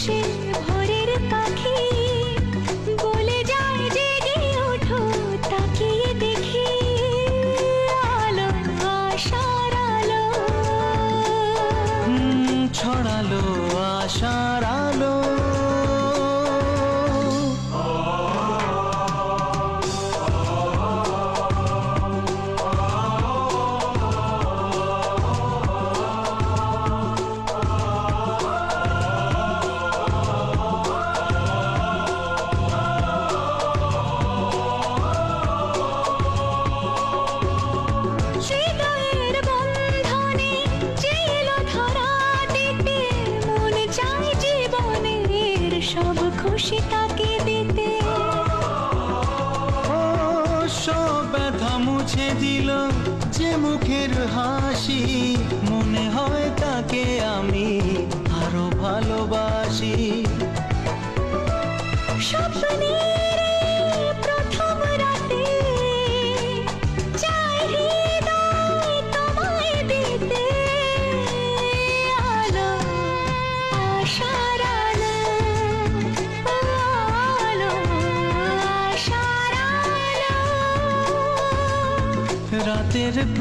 সে ভোরের পাখি বলে যায় জেগে ওঠো তাকিয়ে দেখি আলো আশার আলো ছড়ালো আশার আলো। হৃদয়ের বন্ধনে যে এলো ধরা দিতে মন চায় জীবনের সব খুশি তাকে দিতে ও সব ব্যথা মুছে দিল যে মুখের হাসি, মনে হয় তাকে আমি আরো ভালোবাসি। স্বপ্নের এই প্রথম রাতে চাই হৃদয় তোমায় দিতে আলো আশার আলো আলো আশার আলো রাতের